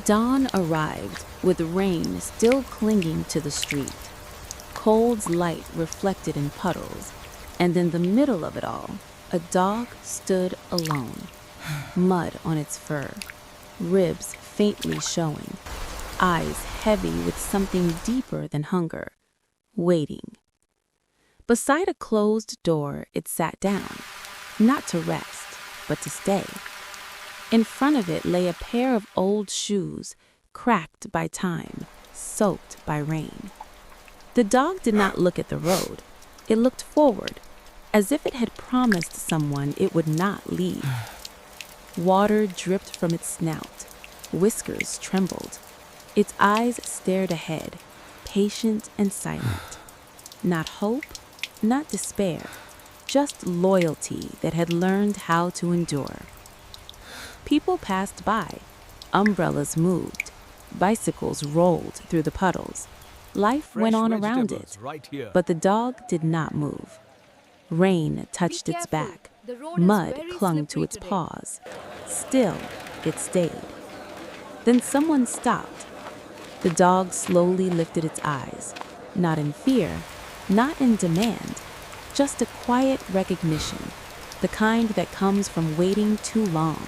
Dawn arrived, with rain still clinging to the street. Cold light reflected in puddles, and in the middle of it all, a dog stood alone, mud on its fur, ribs faintly showing, eyes heavy with something deeper than hunger, waiting. Beside a closed door, it sat down, not to rest, but to stay. In front of it lay a pair of old shoes, cracked by time, soaked by rain. The dog did not look at the road. It looked forward, as if it had promised someone it would not leave. Water dripped from its snout. Whiskers trembled. Its eyes stared ahead, patient and silent. Not hope, not despair, just loyalty that had learned how to endure. People passed by. Umbrellas moved. Bicycles rolled through the puddles. Life went on around it, but the dog did not move. Rain touched its back. Mud clung to its paws. Still, it stayed. Then someone stopped. The dog slowly lifted its eyes, not in fear, not in demand, just a quiet recognition, the kind that comes from waiting too long.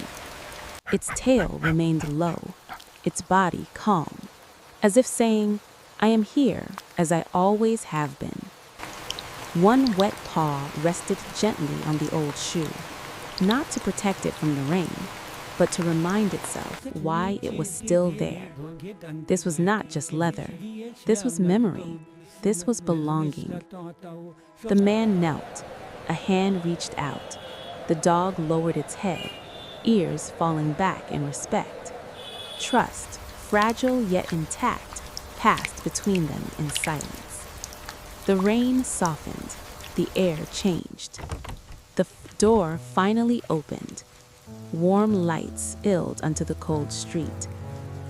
Its tail remained low, its body calm, as if saying, "I am here as I always have been." One wet paw rested gently on the old shoe, not to protect it from the rain, but to remind itself why it was still there. This was not just leather. This was memory. This was belonging. The man knelt. A hand reached out. The dog lowered its head, ears falling back in respect. Trust, fragile yet intact, passed between them in silence. The rain softened. The air changed. The door finally opened. Warm light spilled onto the cold street.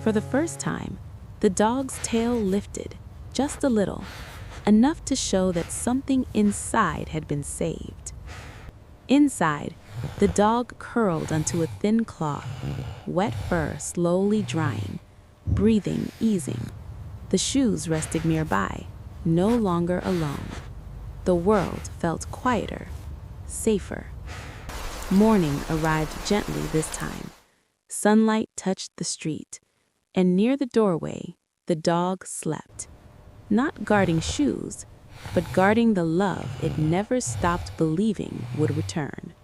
For the first time, the dog's tail lifted, just a little, enough to show that something inside had been saved. Inside, the dog curled onto a thin cloth, wet fur slowly drying, breathing easing. The shoes rested nearby, no longer alone. The world felt quieter, safer. Morning arrived gently this time. Sunlight touched the street, and near the doorway, the dog slept. Not guarding shoes, but guarding the love it never stopped believing would return.